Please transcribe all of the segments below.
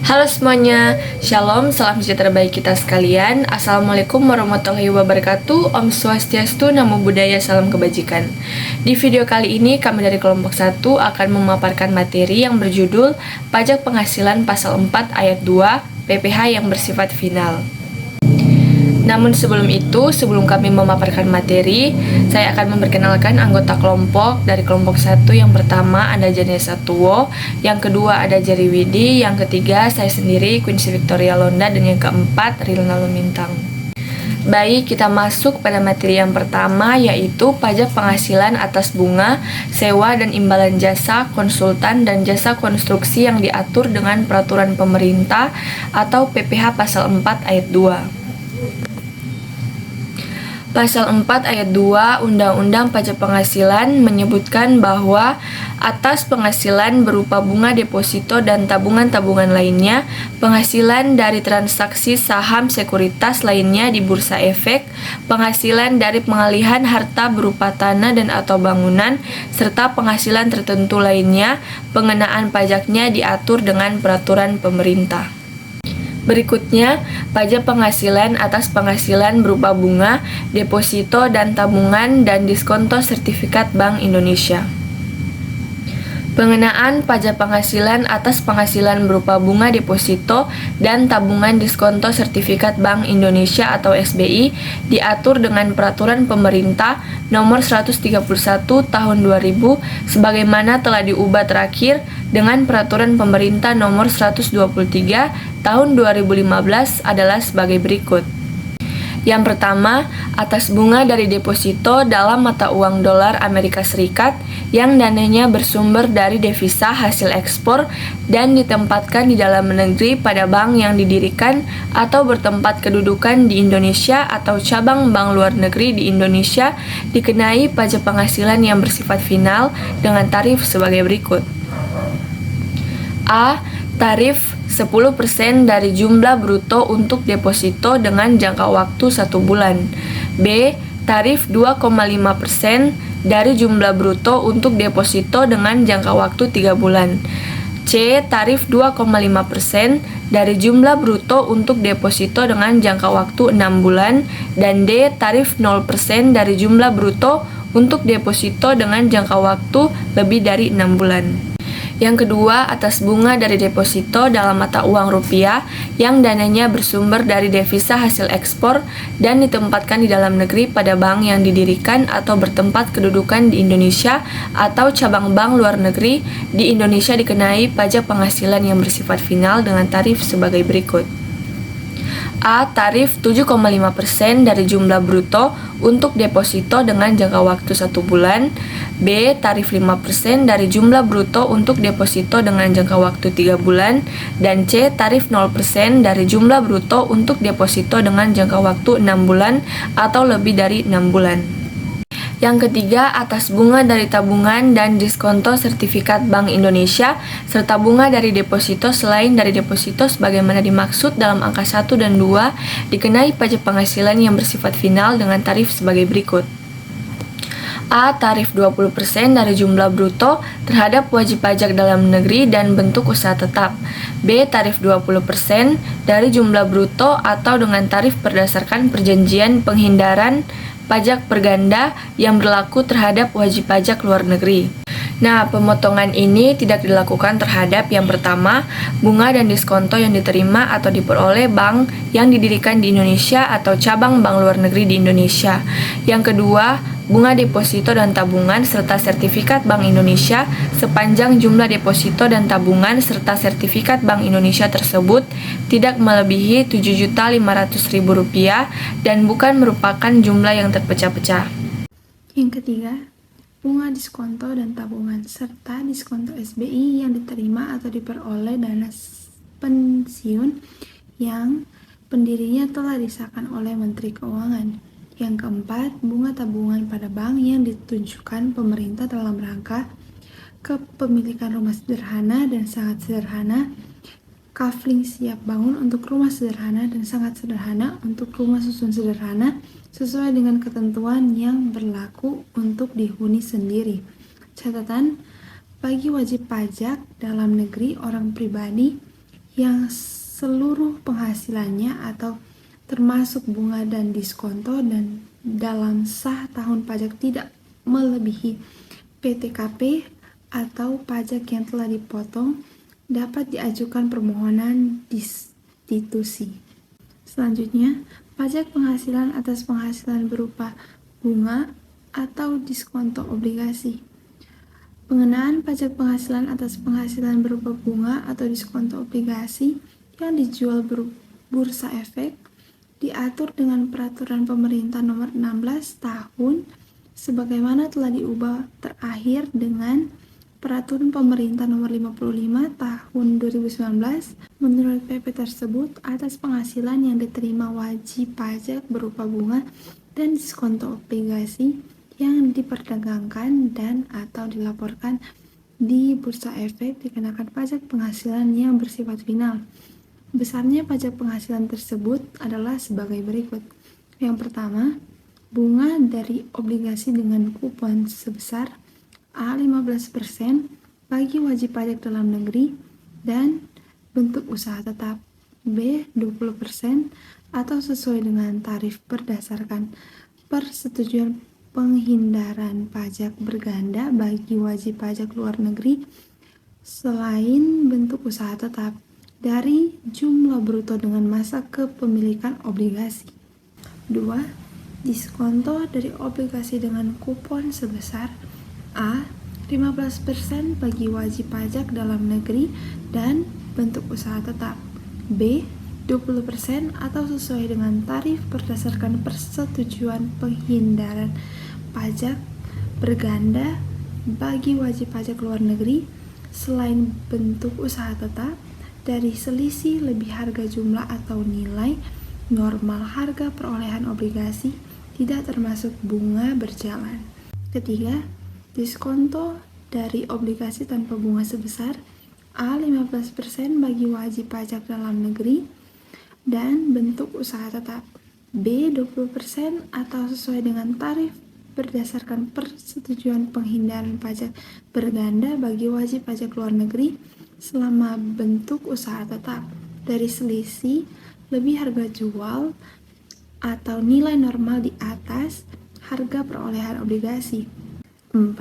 Halo semuanya, Shalom, salam sejahtera bagi kita sekalian. Assalamualaikum warahmatullahi wabarakatuh. Om Swastiastu, Namo Buddhaya, salam kebajikan. Di video kali ini kami dari kelompok 1 akan memaparkan materi yang berjudul Pajak Penghasilan Pasal 4 Ayat 2 PPh yang bersifat final. Namun sebelum kami memaparkan materi, saya akan memperkenalkan anggota kelompok. Dari kelompok 1 yang pertama ada Janessa Tuwo, yang kedua ada Jerry Widi, yang ketiga saya sendiri Quincy Victoria Londa, dan yang keempat Rilna Lumintang. Baik, kita masuk pada materi yang pertama, yaitu pajak penghasilan atas bunga, sewa dan imbalan jasa, konsultan, dan jasa konstruksi yang diatur dengan peraturan pemerintah atau PPh pasal 4 ayat 2. Pasal 4 ayat 2 Undang-Undang Pajak Penghasilan menyebutkan bahwa atas penghasilan berupa bunga deposito dan tabungan-tabungan lainnya, penghasilan dari transaksi saham sekuritas lainnya di Bursa Efek, penghasilan dari pengalihan harta berupa tanah dan atau bangunan, serta penghasilan tertentu lainnya, pengenaan pajaknya diatur dengan peraturan pemerintah. Berikutnya, pajak penghasilan atas penghasilan berupa bunga, deposito dan tabungan, dan diskonto sertifikat Bank Indonesia. Pengenaan pajak penghasilan atas penghasilan berupa bunga deposito dan tabungan diskonto sertifikat Bank Indonesia atau SBI diatur dengan peraturan pemerintah nomor 131 tahun 2000 sebagaimana telah diubah terakhir dengan peraturan pemerintah nomor 123 tahun 2015 adalah sebagai berikut. Yang pertama, atas bunga dari deposito dalam mata uang dolar Amerika Serikat yang dananya bersumber dari devisa hasil ekspor dan ditempatkan di dalam negeri pada bank yang didirikan atau bertempat kedudukan di Indonesia atau cabang bank luar negeri di Indonesia dikenai pajak penghasilan yang bersifat final dengan tarif sebagai berikut. A. Tarif 10% dari jumlah bruto untuk deposito dengan jangka waktu 1 bulan. B. Tarif 2,5% dari jumlah bruto untuk deposito dengan jangka waktu 3 bulan. C. Tarif 2,5% dari jumlah bruto untuk deposito dengan jangka waktu 6 bulan. Dan D. Tarif 0% dari jumlah bruto untuk deposito dengan jangka waktu lebih dari 6 bulan. Yang kedua, atas bunga dari deposito dalam mata uang rupiah yang dananya bersumber dari devisa hasil ekspor dan ditempatkan di dalam negeri pada bank yang didirikan atau bertempat kedudukan di Indonesia atau cabang bank luar negeri di Indonesia dikenai pajak penghasilan yang bersifat final dengan tarif sebagai berikut. A. Tarif 7,5% dari jumlah bruto untuk deposito dengan jangka waktu 1 bulan. B. Tarif 5% dari jumlah bruto untuk deposito dengan jangka waktu 3 bulan. Dan C. Tarif 0% dari jumlah bruto untuk deposito dengan jangka waktu 6 bulan atau lebih dari 6 bulan. Yang ketiga, atas bunga dari tabungan dan diskonto sertifikat Bank Indonesia, serta bunga dari deposito selain dari deposito sebagaimana dimaksud dalam angka 1 dan 2, dikenai pajak penghasilan yang bersifat final dengan tarif sebagai berikut. A. Tarif 20% dari jumlah bruto terhadap wajib pajak dalam negeri dan bentuk usaha tetap. B. Tarif 20% dari jumlah bruto atau dengan tarif berdasarkan perjanjian penghindaran pajak berganda yang berlaku terhadap wajib pajak luar negeri. Nah, pemotongan ini tidak dilakukan terhadap yang pertama, bunga dan diskonto yang diterima atau diperoleh bank yang didirikan di Indonesia atau cabang bank luar negeri di Indonesia. Yang kedua, bunga deposito dan tabungan serta sertifikat Bank Indonesia sepanjang jumlah deposito dan tabungan serta sertifikat Bank Indonesia tersebut tidak melebihi Rp7.500.000 dan bukan merupakan jumlah yang terpecah-pecah. Yang ketiga, bunga diskonto dan tabungan serta diskonto SBI yang diterima atau diperoleh dana pensiun yang pendirinya telah disahkan oleh Menteri Keuangan. Yang keempat, bunga tabungan pada bank yang ditunjukkan pemerintah dalam rangka kepemilikan rumah sederhana dan sangat sederhana, kafling siap bangun untuk rumah sederhana dan sangat sederhana untuk rumah susun sederhana sesuai dengan ketentuan yang berlaku untuk dihuni sendiri. Catatan, bagi wajib pajak dalam negeri orang pribadi yang seluruh penghasilannya atau termasuk bunga dan diskonto dan dalam sah tahun pajak tidak melebihi PTKP atau pajak yang telah dipotong dapat diajukan permohonan destitusi. Selanjutnya, pajak penghasilan atas penghasilan berupa bunga atau diskonto obligasi. Pengenaan pajak penghasilan atas penghasilan berupa bunga atau diskonto obligasi yang dijual bursa efek diatur dengan peraturan pemerintah nomor 16 tahun sebagaimana telah diubah terakhir dengan peraturan pemerintah nomor 55 tahun 2019. Menurut PP tersebut, atas penghasilan yang diterima wajib pajak berupa bunga dan diskonto obligasi yang diperdagangkan dan atau dilaporkan di bursa efek dikenakan pajak penghasilan yang bersifat final. Besarnya pajak penghasilan tersebut adalah sebagai berikut. Yang pertama, bunga dari obligasi dengan kupon sebesar A 15% bagi wajib pajak dalam negeri dan bentuk usaha tetap, B 20% atau sesuai dengan tarif berdasarkan persetujuan penghindaran pajak berganda bagi wajib pajak luar negeri selain bentuk usaha tetap dari jumlah bruto dengan masa kepemilikan obligasi. 2. Diskonto dari obligasi dengan kupon sebesar A 15% bagi wajib pajak dalam negeri dan bentuk usaha tetap, B 20% atau sesuai dengan tarif berdasarkan persetujuan penghindaran pajak berganda bagi wajib pajak luar negeri selain bentuk usaha tetap dari selisih lebih harga jumlah atau nilai normal harga perolehan obligasi tidak termasuk bunga berjalan. Ketiga, diskonto dari obligasi tanpa bunga sebesar A 15% bagi wajib pajak dalam negeri dan bentuk usaha tetap, B 20% atau sesuai dengan tarif berdasarkan persetujuan penghindaran pajak berganda bagi wajib pajak luar negeri selama bentuk usaha tetap dari selisih lebih harga jual atau nilai normal di atas harga perolehan obligasi. 4.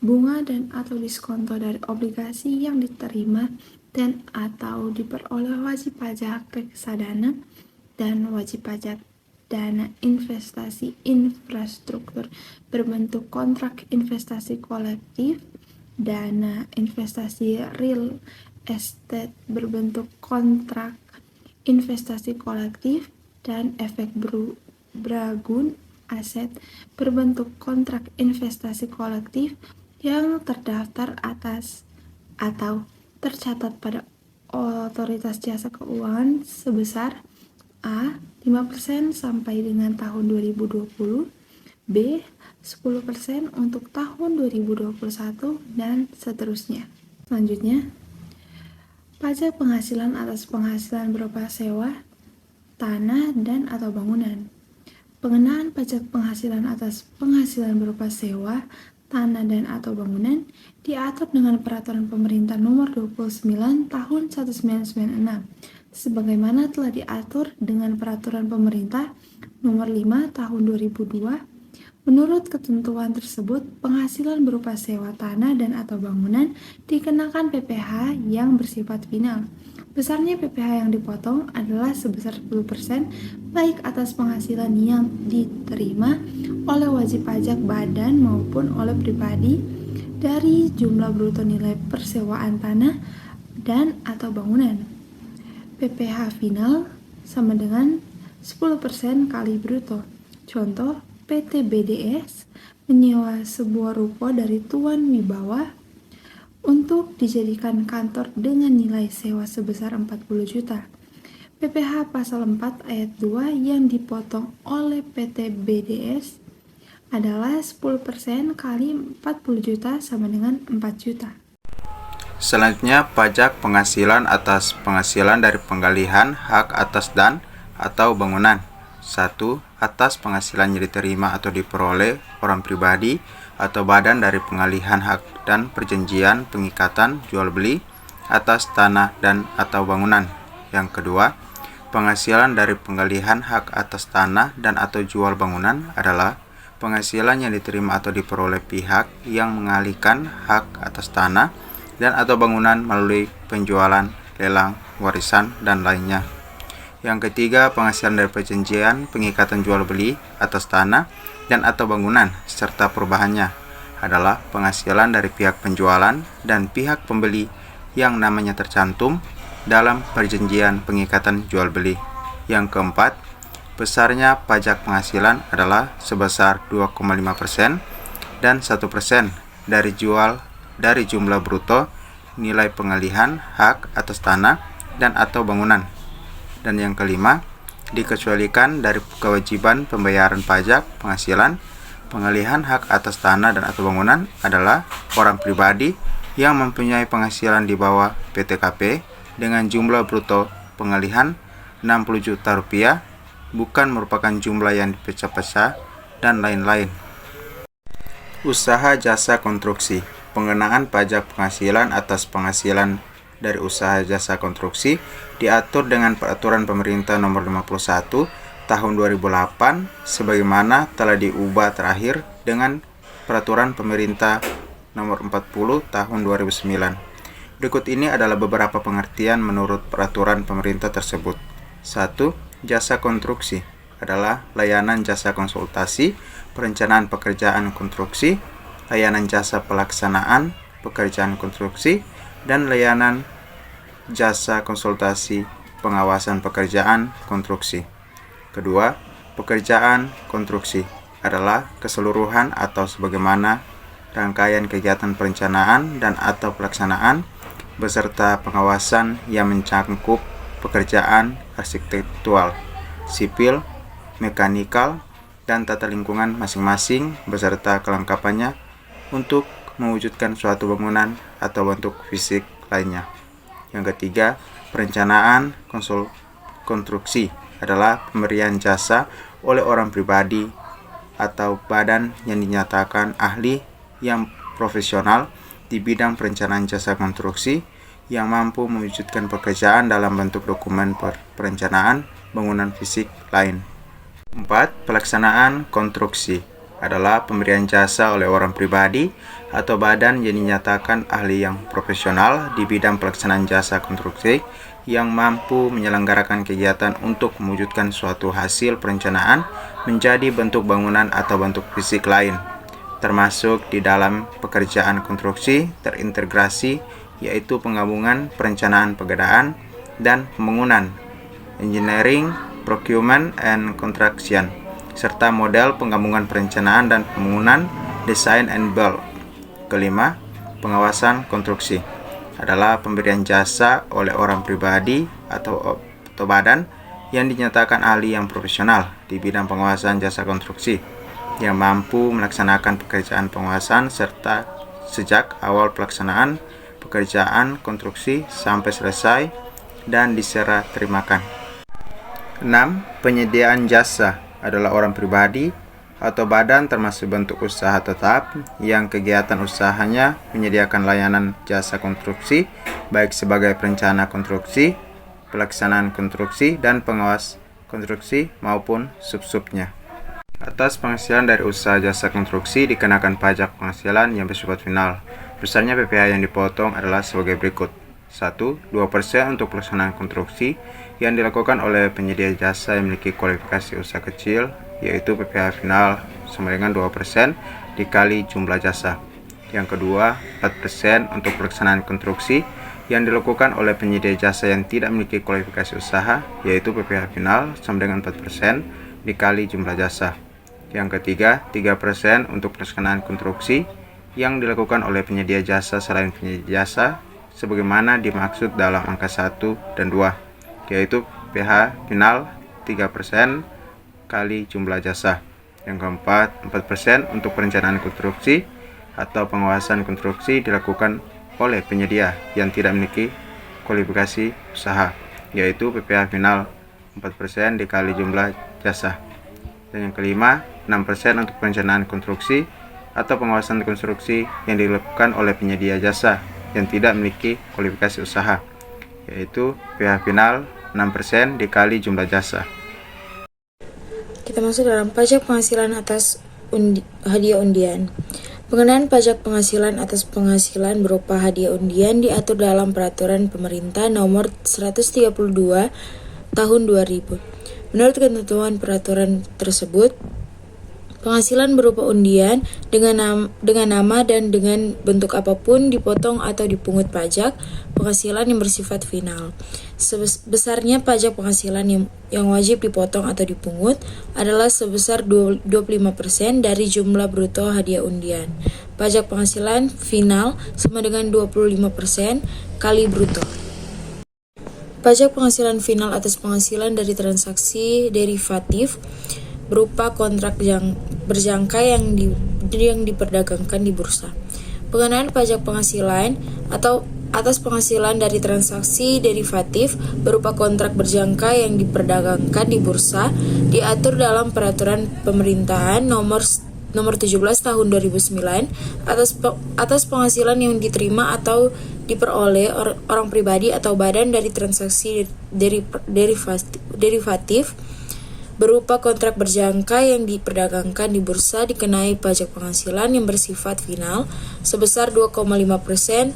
Bunga dan atau diskonto dari obligasi yang diterima dan atau diperoleh wajib pajak reksadana dan wajib pajak dana investasi infrastruktur berbentuk kontrak investasi kolektif, dana investasi real estate berbentuk kontrak investasi kolektif, dan efek Bragun aset berbentuk kontrak investasi kolektif yang terdaftar atas atau tercatat pada otoritas jasa keuangan sebesar A 5% sampai dengan tahun 2020, B 10% untuk tahun 2021 dan seterusnya. Selanjutnya, pajak penghasilan atas penghasilan berupa sewa, tanah dan atau bangunan. Pengenaan pajak penghasilan atas penghasilan berupa sewa, tanah dan atau bangunan diatur dengan peraturan pemerintah nomor 29 tahun 1996 sebagaimana telah diatur dengan peraturan pemerintah nomor 5 tahun 2002. Menurut ketentuan tersebut, penghasilan berupa sewa tanah dan atau bangunan dikenakan PPh yang bersifat final. Besarnya PPh yang dipotong adalah sebesar 10% baik atas penghasilan yang diterima oleh wajib pajak badan maupun oleh pribadi dari jumlah bruto nilai persewaan tanah dan atau bangunan. PPh final sama dengan 10% kali bruto. Contoh, PT BDS menyewa sebuah ruko dari Tuan Wibawa untuk dijadikan kantor dengan nilai sewa sebesar 40 juta. PPh pasal 4 ayat 2 yang dipotong oleh PT BDS adalah 10% kali 40 juta sama dengan 4 juta. Selanjutnya, pajak penghasilan atas penghasilan dari penggalian hak atas dan atau bangunan. 1. Atas penghasilan yang diterima atau diperoleh orang pribadi atau badan dari pengalihan hak dan perjanjian pengikatan jual beli atas tanah dan atau bangunan. Yang kedua, penghasilan dari penggalian hak atas tanah dan atau jual bangunan adalah penghasilan yang diterima atau diperoleh pihak yang mengalihkan hak atas tanah dan atau bangunan melalui penjualan, lelang, warisan, dan lainnya. Yang ketiga, penghasilan dari perjanjian pengikatan jual beli atas tanah dan atau bangunan serta perubahannya adalah penghasilan dari pihak penjualan dan pihak pembeli yang namanya tercantum dalam perjanjian pengikatan jual beli. Yang keempat, besarnya pajak penghasilan adalah sebesar 2,5% dan 1% dari jumlah bruto nilai pengalihan hak atas tanah dan atau bangunan. Dan yang kelima, dikecualikan dari kewajiban pembayaran pajak penghasilan pengalihan hak atas tanah dan atau bangunan adalah orang pribadi yang mempunyai penghasilan di bawah PTKP dengan jumlah bruto pengalihan 60 juta rupiah, bukan merupakan jumlah yang dipecah-pecah, dan lain-lain. Usaha jasa konstruksi. Pengenaan pajak penghasilan atas penghasilan dari usaha jasa konstruksi diatur dengan Peraturan Pemerintah Nomor 51 Tahun 2008 sebagaimana telah diubah terakhir dengan Peraturan Pemerintah Nomor 40 Tahun 2009. Berikut ini adalah beberapa pengertian menurut peraturan pemerintah tersebut. 1. Jasa konstruksi adalah layanan jasa konsultasi, perencanaan pekerjaan konstruksi, layanan jasa pelaksanaan pekerjaan konstruksi, dan layanan jasa konsultasi pengawasan pekerjaan konstruksi. Kedua, pekerjaan konstruksi adalah keseluruhan atau sebagaimana rangkaian kegiatan perencanaan dan atau pelaksanaan beserta pengawasan yang mencakup pekerjaan arsitektural, sipil, mekanikal, dan tata lingkungan masing-masing beserta kelengkapannya untuk mewujudkan suatu bangunan atau bentuk fisik lainnya. Yang ketiga, perencanaan konstruksi adalah pemberian jasa oleh orang pribadi atau badan yang dinyatakan ahli yang profesional di bidang perencanaan jasa konstruksi yang mampu mewujudkan pekerjaan dalam bentuk dokumen perencanaan bangunan fisik lain. 4. Pelaksanaan konstruksi adalah pemberian jasa oleh orang pribadi atau badan yang dinyatakan ahli yang profesional di bidang pelaksanaan jasa konstruksi yang mampu menyelenggarakan kegiatan untuk mewujudkan suatu hasil perencanaan menjadi bentuk bangunan atau bentuk fisik lain, termasuk di dalam pekerjaan konstruksi terintegrasi, yaitu penggabungan perencanaan pengadaan dan pembangunan, engineering, procurement, and construction, serta model penggabungan perencanaan dan pembangunan, design and build. Kelima, pengawasan konstruksi adalah pemberian jasa oleh orang pribadi atau badan yang dinyatakan ahli yang profesional di bidang pengawasan jasa konstruksi yang mampu melaksanakan pekerjaan pengawasan serta sejak awal pelaksanaan pekerjaan konstruksi sampai selesai dan diserah terimakan. 6. Penyediaan jasa adalah orang pribadi atau badan termasuk bentuk usaha tetap yang kegiatan usahanya menyediakan layanan jasa konstruksi baik sebagai perencana konstruksi, pelaksanaan konstruksi, dan pengawas konstruksi maupun sub-subnya. Atas penghasilan dari usaha jasa konstruksi dikenakan pajak penghasilan yang bersifat final. Besarnya PPh yang dipotong adalah sebagai berikut. 1. 2% untuk pelaksanaan konstruksi yang dilakukan oleh penyedia jasa yang memiliki kualifikasi usaha kecil, yaitu PPh final sama dengan 2% dikali jumlah jasa. Yang kedua, 4% untuk pelaksanaan konstruksi yang dilakukan oleh penyedia jasa yang tidak memiliki kualifikasi usaha, yaitu PPh final sama dengan 4% dikali jumlah jasa. Yang ketiga, 3% untuk pelaksanaan konstruksi yang dilakukan oleh penyedia jasa selain penyedia jasa sebagaimana dimaksud dalam angka 1 dan 2, yaitu PH final 3% kali jumlah jasa. Yang keempat, 4% untuk perencanaan konstruksi atau pengawasan konstruksi dilakukan oleh penyedia yang tidak memiliki kualifikasi usaha, yaitu PPh final 4% dikali jumlah jasa. Dan yang kelima, 6% untuk perencanaan konstruksi atau pengawasan konstruksi yang dilakukan oleh penyedia jasa yang tidak memiliki kualifikasi usaha, yaitu PH final 6% dikali jumlah jasa. Kita masuk dalam pajak penghasilan atas hadiah undian. Pengenaan pajak penghasilan atas penghasilan berupa hadiah undian diatur dalam Peraturan Pemerintah Nomor 132 Tahun 2000. Menurut ketentuan peraturan tersebut, penghasilan berupa undian dengan nama dan dengan bentuk apapun dipotong atau dipungut pajak penghasilan yang bersifat final. Sebesarnya pajak penghasilan yang wajib dipotong atau dipungut adalah sebesar 25% dari jumlah bruto hadiah undian. Pajak penghasilan final sama dengan 25% kali bruto. Pajak penghasilan final atas penghasilan dari transaksi derivatif berupa kontrak berjangka yang diperdagangkan di bursa. Pengenaan pajak penghasilan atau atas penghasilan dari transaksi derivatif berupa kontrak berjangka yang diperdagangkan di bursa diatur dalam Peraturan Pemerintahan Nomor 17 Tahun 2009 atas penghasilan yang diterima atau diperoleh orang pribadi atau badan dari transaksi derivatif berupa kontrak berjangka yang diperdagangkan di bursa dikenai pajak penghasilan yang bersifat final sebesar 2,5%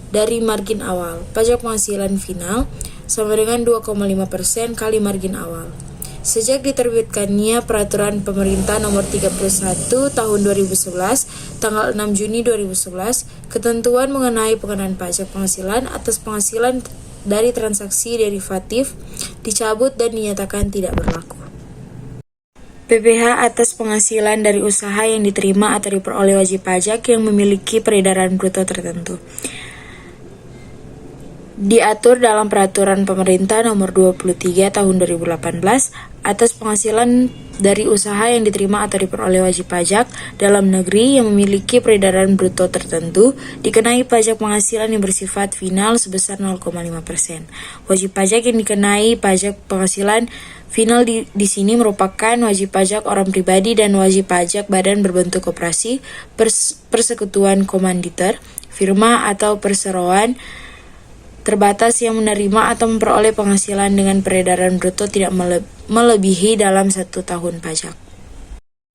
dari margin awal. Pajak penghasilan final sama dengan 2,5% kali margin awal. Sejak diterbitkannya Peraturan Pemerintah Nomor 31 Tahun 2011, tanggal 6 Juni 2011, ketentuan mengenai pengenaan pajak penghasilan atas penghasilan dari transaksi derivatif dicabut dan dinyatakan tidak berlaku. PPh atas penghasilan dari usaha yang diterima atau diperoleh wajib pajak yang memiliki peredaran bruto tertentu. Diatur dalam Peraturan Pemerintah Nomor 23 Tahun 2018 atas penghasilan dari usaha yang diterima atau diperoleh wajib pajak dalam negeri yang memiliki peredaran bruto tertentu dikenai pajak penghasilan yang bersifat final sebesar 0,5%. Wajib pajak yang dikenai pajak penghasilan final di sini merupakan wajib pajak orang pribadi dan wajib pajak badan berbentuk koperasi, persekutuan komanditer, firma atau perseroan terbatas yang menerima atau memperoleh penghasilan dengan peredaran bruto tidak melebihi dalam 1 tahun pajak.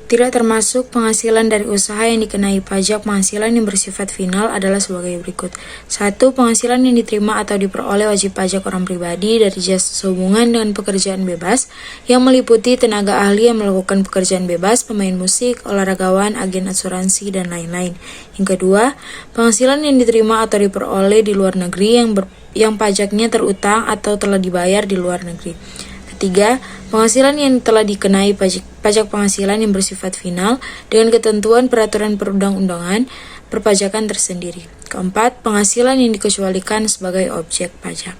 Tidak termasuk penghasilan dari usaha yang dikenai pajak penghasilan yang bersifat final adalah sebagai berikut. 1. Penghasilan yang diterima atau diperoleh wajib pajak orang pribadi dari jasa sehubungan dengan pekerjaan bebas yang meliputi tenaga ahli yang melakukan pekerjaan bebas, pemain musik, olahragawan, agen asuransi, dan lain-lain. Yang kedua, penghasilan yang diterima atau diperoleh di luar negeri yang pajaknya terutang atau telah dibayar di luar negeri. Ketiga, penghasilan yang telah dikenai pajak penghasilan yang bersifat final dengan ketentuan peraturan perundang-undangan perpajakan tersendiri. Keempat, penghasilan yang dikecualikan sebagai objek pajak.